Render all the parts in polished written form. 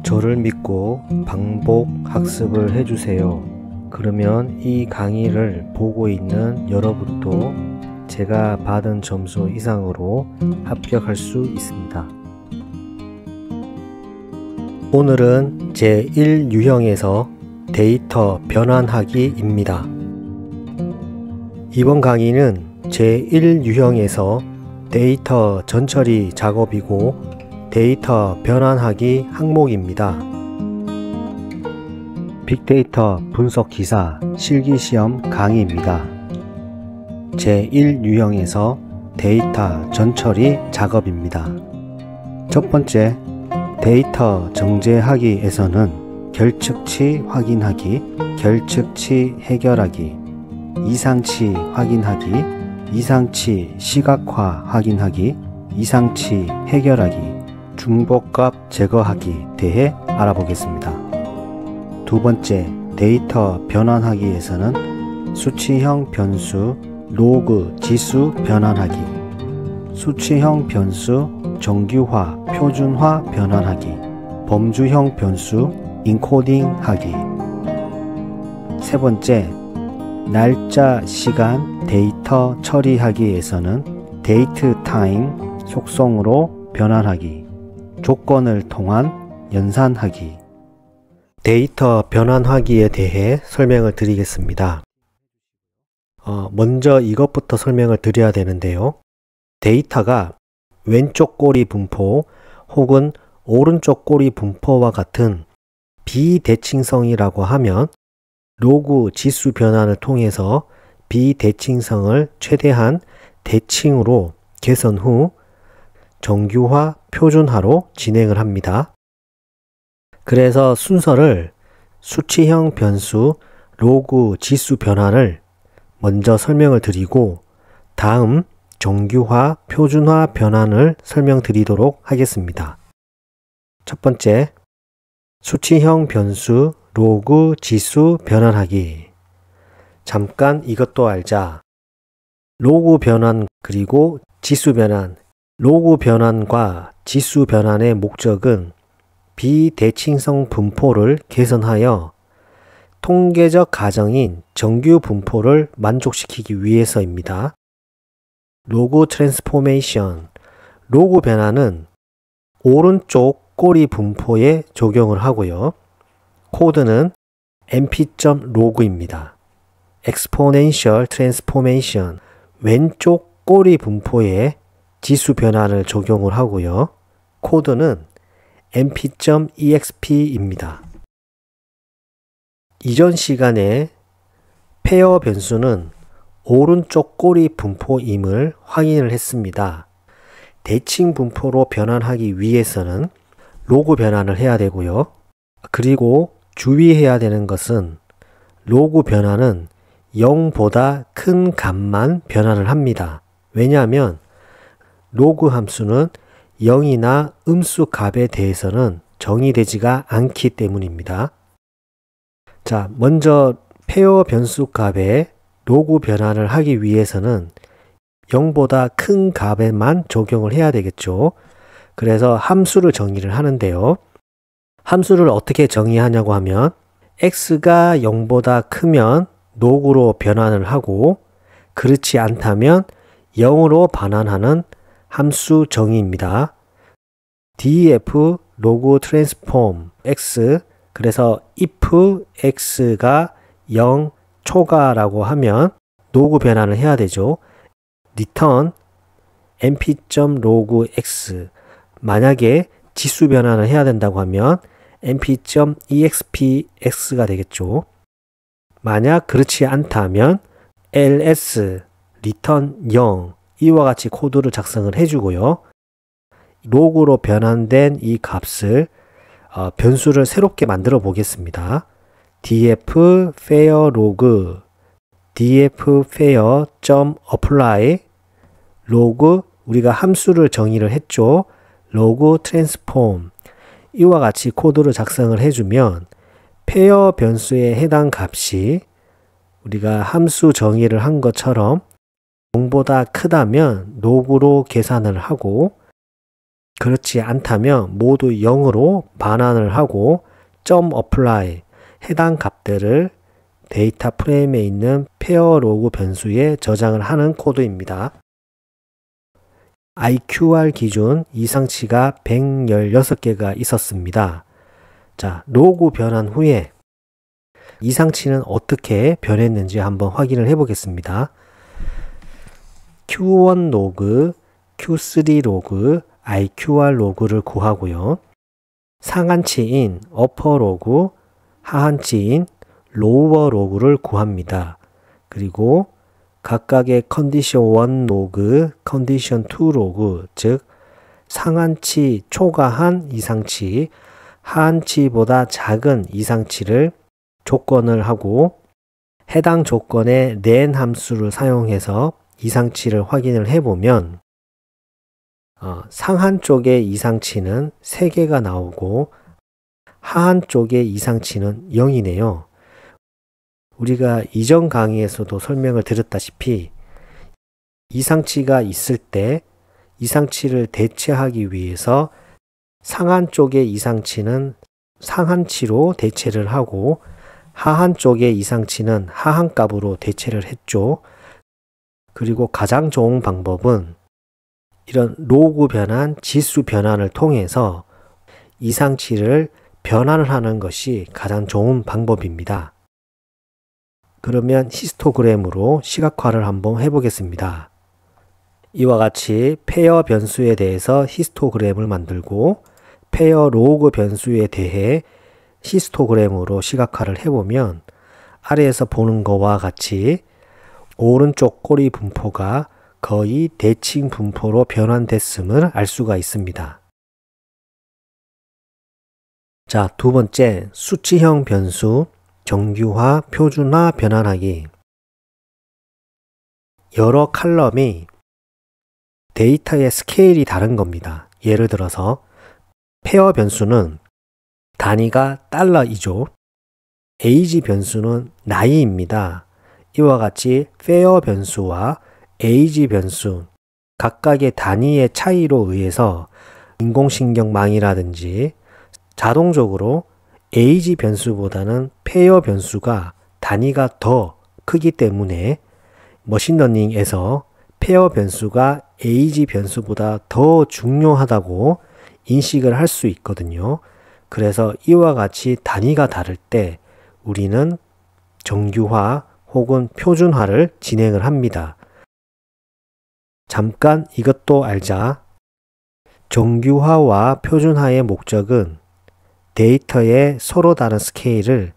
저를 믿고 반복 학습을 해주세요. 그러면 이 강의를 보고 있는 여러분도 제가 받은 점수 이상으로 합격할 수 있습니다. 오늘은 제1 유형에서 데이터 변환하기입니다. 이번 강의는 제1 유형에서 데이터 전처리 작업이고 데이터 변환하기 항목입니다. 빅데이터 분석 기사 실기시험 강의입니다. 제1 유형에서 데이터 전처리 작업입니다. 첫 번째, 데이터 정제하기에서는 결측치 확인하기, 결측치 해결하기, 이상치 확인하기, 이상치 시각화 확인하기, 이상치 해결하기, 중복값 제거하기 대해 알아보겠습니다. 두 번째, 데이터 변환하기에서는 수치형 변수, 로그 지수 변환하기, 수치형 변수, 정규화, 표준화 변환하기, 범주형 변수, 인코딩하기. 세 번째, 날짜, 시간, 데이터 처리하기에서는 데이트 타임, 속성으로 변환하기, 조건을 통한 연산하기. 데이터 변환하기에 대해 설명을 드리겠습니다. 먼저 이것부터 설명을 드려야 되는데요. 데이터가 왼쪽 꼬리 분포 혹은 오른쪽 꼬리 분포와 같은 비대칭성이라고 하면 로그 지수 변환을 통해서 비대칭성을 최대한 대칭으로 개선 후 정규화, 표준화로 진행을 합니다. 그래서 순서를 수치형 변수, 로그 지수 변환을 먼저 설명을 드리고 다음 정규화, 표준화 변환을 설명드리도록 하겠습니다. 첫 번째, 수치형 변수, 로그 지수 변환하기. 잠깐 이것도 알자. 로그 변환 그리고 지수 변환. 로그 변환과 지수 변환의 목적은 비대칭성 분포를 개선하여 통계적 가정인 정규 분포를 만족시키기 위해서입니다. 로그 트랜스포메이션. 로그 변환은 오른쪽 꼬리 분포에 적용을 하고요. 코드는 np.log입니다. exponential transformation. 왼쪽 꼬리 분포에 지수 변환을 적용을 하고요. 코드는 np.exp입니다. 이전 시간에 페어 변수는 오른쪽 꼬리 분포임을 확인을 했습니다. 대칭 분포로 변환하기 위해서는 로그 변환을 해야 되고요. 그리고 주의해야 되는 것은 로그 변환은 0보다 큰 값만 변환을 합니다. 왜냐하면 로그 함수는 0이나 음수 값에 대해서는 정의되지가 않기 때문입니다. 자, 먼저 페어 변수 값에 로그 변환을 하기 위해서는 0보다 큰 값에만 적용을 해야 되겠죠. 그래서 함수를 정의를 하는데요. 함수를 어떻게 정의하냐고 하면 x가 0보다 크면 로그로 변환을 하고 그렇지 않다면 0으로 반환하는 함수 정의입니다. df 로그 트랜스폼 x. 그래서 if x가 0 초과라고 하면 로그 변환을 해야 되죠. return np.logx. 만약에 지수 변환을 해야 된다고 하면 np.expx가 되겠죠. 만약 그렇지 않다면 ls return 0 이와 같이 코드를 작성을 해주고요. 로그로 변환된 이 값을 변수를 새롭게 만들어 보겠습니다. df fair log df fair.apply log 우리가 함수를 정의를 했죠. log transform 이와 같이 코드를 작성을 해주면 페어 변수에 해당 값이 우리가 함수 정의를 한 것처럼 0보다 크다면 로그로 계산을 하고 그렇지 않다면 모두 0으로 반환을 하고 .apply 해당 값들을 데이터 프레임에 있는 페어 로그 변수에 저장을 하는 코드입니다. IQR 기준 이상치가 116개가 있었습니다. 자, 로그 변환 후에 이상치는 어떻게 변했는지 한번 확인을 해 보겠습니다. Q1 로그, Q3 로그, IQR 로그를 구하고요. 상한치인 upper 로그, 하한치인 lower 로그를 구합니다. 그리고 각각의 컨디션 1 로그, 컨디션 2 로그, 즉 상한치 초과한 이상치, 하한치보다 작은 이상치를 조건을 하고 해당 조건의 len 함수를 사용해서 이상치를 확인을 해보면 상한 쪽의 이상치는 3개가 나오고 하한 쪽의 이상치는 0이네요. 우리가 이전 강의에서도 설명을 드렸다시피 이상치가 있을 때 이상치를 대체하기 위해서 상한 쪽의 이상치는 상한치로 대체를 하고 하한 쪽의 이상치는 하한 값으로 대체를 했죠. 그리고 가장 좋은 방법은 이런 로그 변환, 지수 변환을 통해서 이상치를 변환을 하는 것이 가장 좋은 방법입니다. 그러면 히스토그램으로 시각화를 한번 해보겠습니다. 이와 같이 페어 변수에 대해서 히스토그램을 만들고 페어 로그 변수에 대해 히스토그램으로 시각화를 해보면 아래에서 보는 것과 같이 오른쪽 꼬리 분포가 거의 대칭 분포로 변환됐음을 알 수가 있습니다. 자, 두 번째, 수치형 변수 정규화, 표준화, 변환하기. 여러 칼럼이 데이터의 스케일이 다른 겁니다. 예를 들어서 페어 변수는 단위가 달러이죠. 에이지 변수는 나이입니다. 이와 같이 페어 변수와 에이지 변수 각각의 단위의 차이로 의해서 인공신경망이라든지 자동적으로 에이지 변수보다는 페어 변수가 단위가 더 크기 때문에 머신러닝에서 페어 변수가 에이지 변수보다 더 중요하다고 인식을 할 수 있거든요. 그래서 이와 같이 단위가 다를 때 우리는 정규화 혹은 표준화를 진행을 합니다. 잠깐 이것도 알자. 정규화와 표준화의 목적은 데이터의 서로 다른 스케일을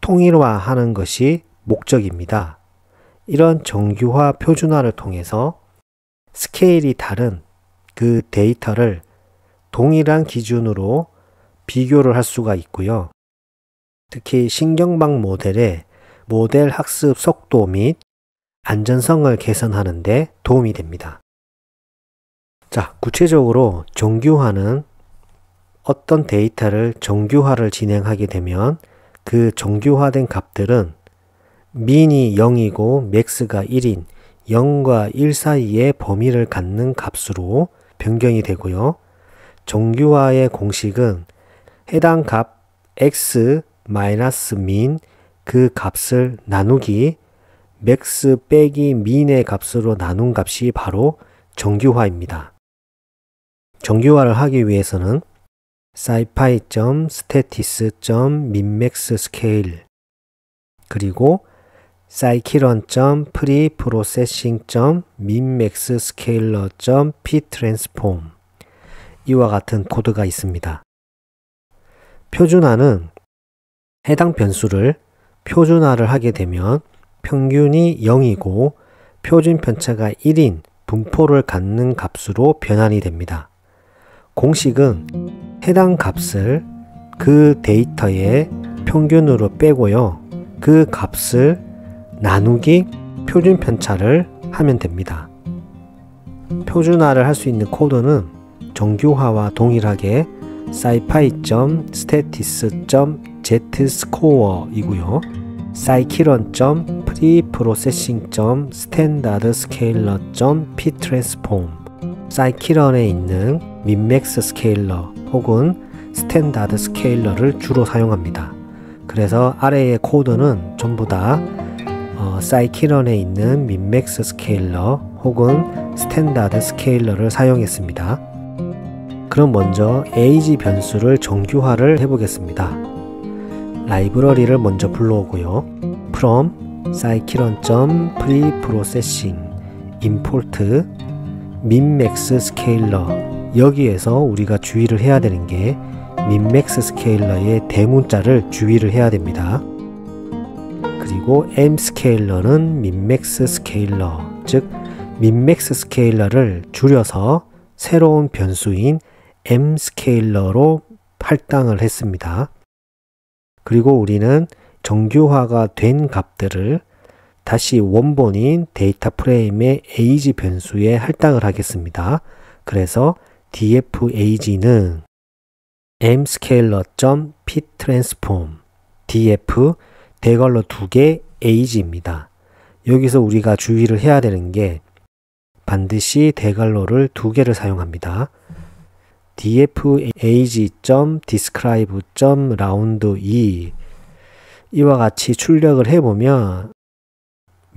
통일화하는 것이 목적입니다. 이런 정규화, 표준화를 통해서 스케일이 다른 그 데이터를 동일한 기준으로 비교를 할 수가 있고요. 특히 신경망 모델의 모델 학습 속도 및 안전성을 개선하는 데 도움이 됩니다. 자, 구체적으로 정규화는 어떤 데이터를 정규화를 진행하게 되면 그 정규화된 값들은 민이 0이고 맥스가 1인 0과 1 사이의 범위를 갖는 값으로 변경이 되고요. 정규화의 공식은 해당 값 x min 그 값을 나누기 맥스 빼기 민의 값으로 나눈 값이 바로 정규화입니다. 정규화를 하기 위해서는 scipy.statis.minmaxscale 그리고 scikit.preprocessing.minmaxscaler.ptransform 이와 같은 코드가 있습니다. 표준화는 해당 변수를 표준화를 하게 되면 평균이 0이고 표준 편차가 1인 분포를 갖는 값으로 변환이 됩니다. 공식은 해당 값을 그 데이터의 평균으로 빼고요. 그 값을 나누기 표준 편차를 하면 됩니다. 표준화를 할 수 있는 코드는 정규화와 동일하게 scipy.statis.zscore 이고요. scikit.preprocessing.standardscaler.ptransform 사이키런에 있는 민맥스 스케일러 혹은 스탠다드 스케일러를 주로 사용합니다. 그래서 아래의 코드는 전부 다 사이키런에 있는 민맥스 스케일러 혹은 스탠다드 스케일러를 사용했습니다. 그럼 먼저 에이지 변수를 정규화를 해보겠습니다. 라이브러리를 먼저 불러오고요. from scikit-preprocessing import minmax 스케일러, 여기에서 우리가 주의를 해야 되는 게 민맥스 스케일러의 대문자를 주의를 해야 됩니다. 그리고 m 스케일러는 민맥스 스케일러, 즉 민맥스 스케일러를 줄여서 새로운 변수인 m 스케일러로 할당을 했습니다. 그리고 우리는 정규화가 된 값들을 다시 원본인 데이터 프레임의 age 변수에 할당을 하겠습니다. 그래서 dfAg는 mscaler.ptransform df 대괄호 2개 age입니다. 여기서 우리가 주의를 해야 되는 게 반드시 대괄호를 2개를 사용합니다. dfage.describe.round2 이와 같이 출력을 해보면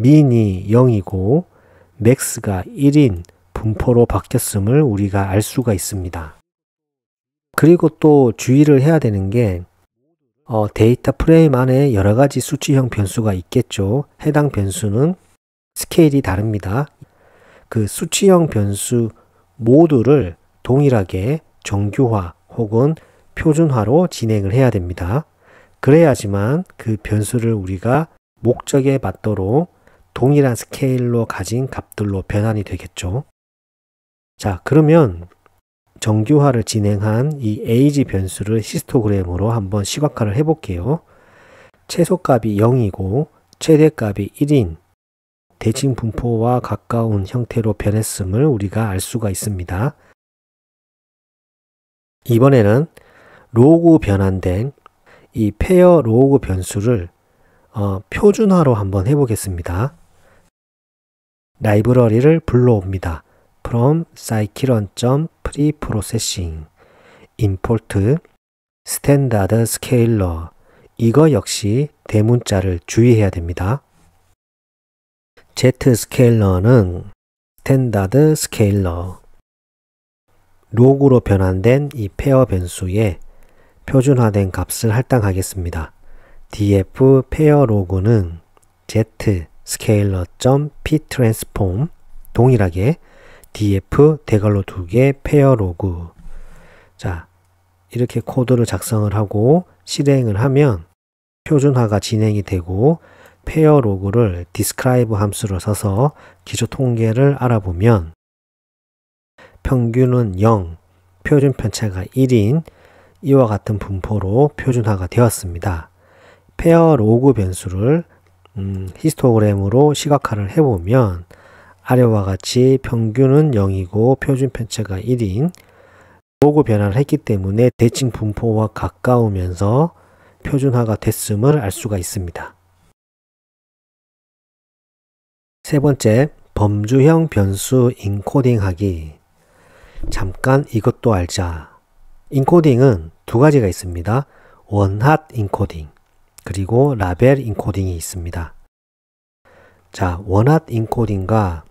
min이 0이고 max가 1인 분포로 바뀌었음을 우리가 알 수가 있습니다. 그리고 또 주의를 해야 되는 게 데이터 프레임 안에 여러 가지 수치형 변수가 있겠죠. 해당 변수는 스케일이 다릅니다. 그 수치형 변수 모두를 동일하게 정규화 혹은 표준화로 진행을 해야 됩니다. 그래야지만 그 변수를 우리가 목적에 맞도록 동일한 스케일로 가진 값들로 변환이 되겠죠. 자, 그러면 정규화를 진행한 이 age 변수를 히스토그램으로 한번 시각화를 해볼게요. 최소값이 0이고 최대값이 1인 대칭 분포와 가까운 형태로 변했음을 우리가 알 수가 있습니다. 이번에는 로그 변환된 이 페어 로그 변수를 표준화로 한번 해보겠습니다. 라이브러리를 불러옵니다. from scikit-preprocessing import standard scaler, 이거 역시 대문자를 주의해야 됩니다. zscaler는 스탠다드 스케일러, 로그로 변환된 이 페어 변수에 표준화된 값을 할당하겠습니다. df 페어 로그는 zscaler.ptransform 동일하게 df 대괄호 2개 페어 로그. 자, 이렇게 코드를 작성을 하고 실행을 하면 표준화가 진행이 되고 페어 로그를 describe 함수로 써서 기초 통계를 알아보면 평균은 0, 표준 편차가 1인 이와 같은 분포로 표준화가 되었습니다. 페어 로그 변수를 히스토그램으로 시각화를 해보면 아래와 같이 평균은 0이고 표준 편차가 1인 로그 변환을 했기 때문에 대칭 분포와 가까우면서 표준화가 됐음을 알 수가 있습니다. 세 번째, 범주형 변수 인코딩하기. 잠깐 이것도 알자. 인코딩은 두 가지가 있습니다. 원핫 인코딩 그리고 라벨 인코딩이 있습니다. 자, 원핫 인코딩과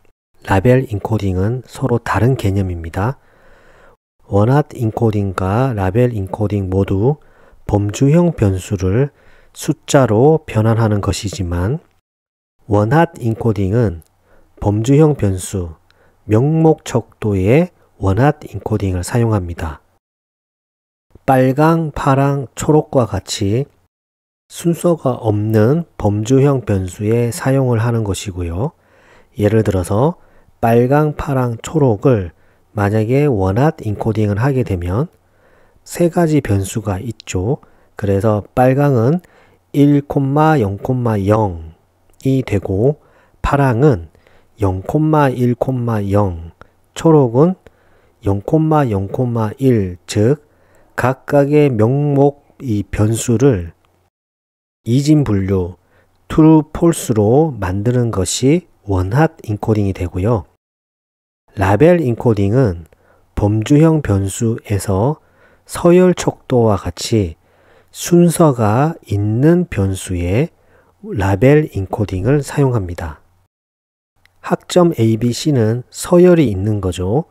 라벨 인코딩은 서로 다른 개념입니다. 원핫 인코딩과 라벨 인코딩 모두 범주형 변수를 숫자로 변환하는 것이지만 원핫 인코딩은 범주형 변수 명목 척도의 원핫 인코딩을 사용합니다. 빨강, 파랑, 초록과 같이 순서가 없는 범주형 변수에 사용을 하는 것이고요. 예를 들어서 빨강, 파랑, 초록을 만약에 원핫 인코딩을 하게 되면 세 가지 변수가 있죠. 그래서 빨강은 1,0,0이 되고 파랑은 0,1,0, 초록은 0,0,1, 즉 각각의 명목 이 변수를 이진 분류 true, false로 만드는 것이 원핫 인코딩이 되고요. 라벨 인코딩은 범주형 변수에서 서열 척도와 같이 순서가 있는 변수의 라벨 인코딩을 사용합니다. 학점 ABC는 서열이 있는 거죠.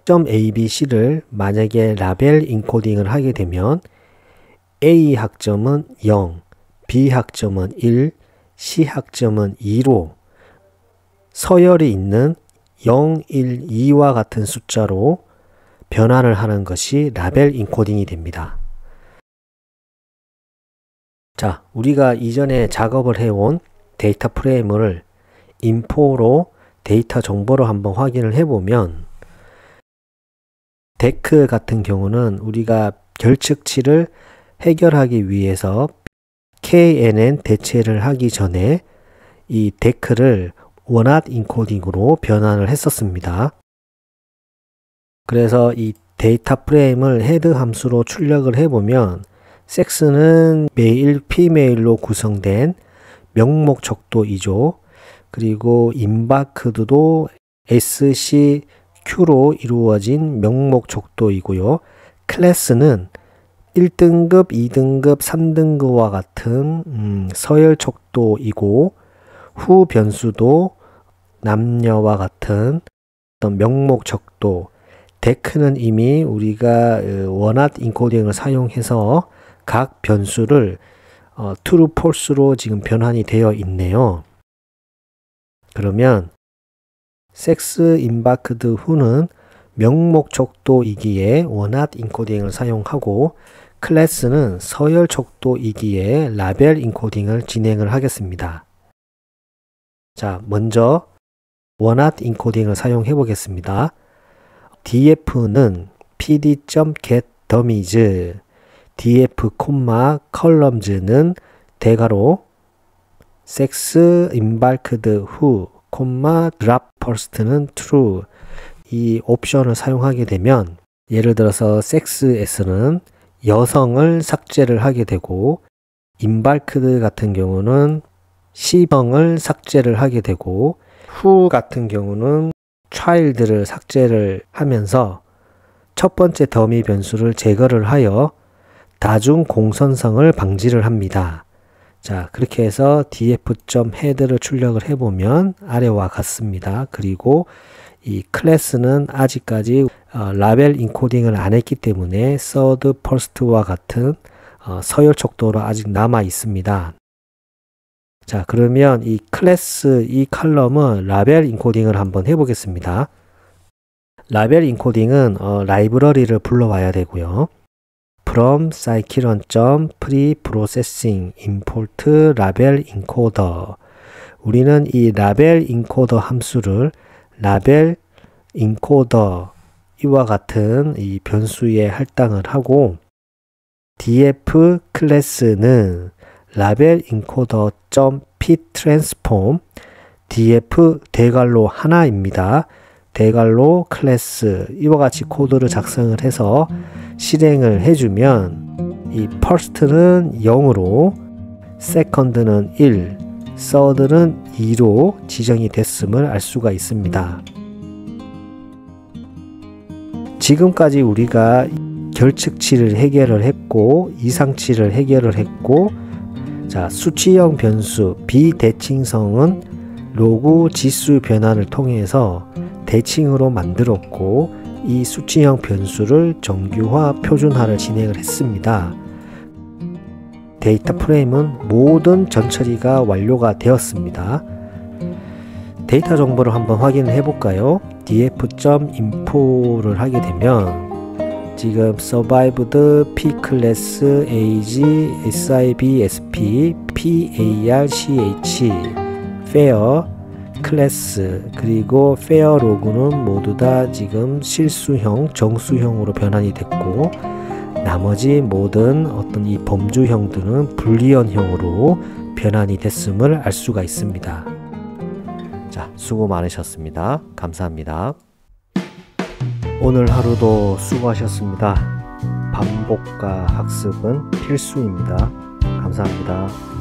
점 ABC를 만약에 라벨 인코딩을 하게 되면 A 학점은 0, B 학점은 1, C 학점은 2로 서열이 있는 0, 1, 2와 같은 숫자로 변환을 하는 것이 라벨 인코딩이 됩니다. 자, 우리가 이전에 작업을 해온 데이터 프레임을 인포로 데이터 정보로 한번 확인을 해보면 데크 같은 경우는 우리가 결측치를 해결하기 위해서 KNN 대체를 하기 전에 이 데크를 원핫 인코딩으로 변환을 했었습니다. 그래서 이 데이터 프레임을 헤드 함수로 출력을 해보면 섹스는 메일, 피메일로 구성된 명목 척도이죠. 그리고 임바크드도 SCQ로 이루어진 명목 척도이고요. 클래스는 1등급, 2등급, 3등급과 같은 서열 척도이고 후 변수도 남녀와 같은 어떤 명목 척도, 데크는 이미 우리가 원핫 인코딩을 사용해서 각 변수를 true, false로 지금 변환이 되어 있네요. 그러면 섹스 임바크드 후는 명목 척도이기에 원핫 인코딩을 사용하고 클래스는 서열 척도이기에 라벨 인코딩을 진행을 하겠습니다. 자, 먼저 원핫 인코딩을 사용해 보겠습니다. df는 pd.getDummies, df, columns는 대괄호 sex embarked who, drop first는 true. 이 옵션을 사용하게 되면 예를 들어서 sexs는 여성을 삭제를 하게 되고 embarked 같은 경우는 시성을 삭제를 하게 되고 who 같은 경우는 child를 삭제를 하면서 첫 번째 더미 변수를 제거를 하여 다중 공선성을 방지를 합니다. 자, 그렇게 해서 df.head를 출력을 해보면 아래와 같습니다. 그리고 이 클래스는 아직까지 라벨 인코딩을 안 했기 때문에 third, first와 같은 서열 척도로 아직 남아 있습니다. 자, 그러면 이 클래스, 이 컬럼은 라벨 인코딩을 한번 해보겠습니다. 라벨 인코딩은 라이브러리를 불러와야 되고요. from scikit-preprocessing import label encoder. 우리는 이 라벨 인코더 함수를 라벨 인코더 이와 같은 이 변수에 할당을 하고 df 클래스는 라벨 인코더 .ptransform df 대괄호 하나입니다. 대괄호 클래스 이와 같이 코드를 작성을 해서 실행을 해주면 이 first는 0으로 second는 1, third는 2로 지정이 됐음을 알 수가 있습니다. 지금까지 우리가 결측치를 해결을 했고 이상치를 해결을 했고 자, 수치형 변수 비대칭성은 로그 지수 변환을 통해서 대칭으로 만들었고 이 수치형 변수를 정규화, 표준화를 진행을 했습니다. 데이터 프레임은 모든 전처리가 완료가 되었습니다. 데이터 정보를 한번 확인을 해볼까요? df.info를 하게 되면 지금 survived, pclass, age, sibsp, parch, fair, 클래스 그리고 fair 로그는 모두 다 지금 실수형, 정수형으로 변환이 됐고 나머지 모든 어떤 이 범주형들은 불리언형으로 변환이 됐음을 알 수가 있습니다. 자, 수고 많으셨습니다. 감사합니다. 오늘 하루도 수고하셨습니다. 반복과 학습은 필수입니다. 감사합니다.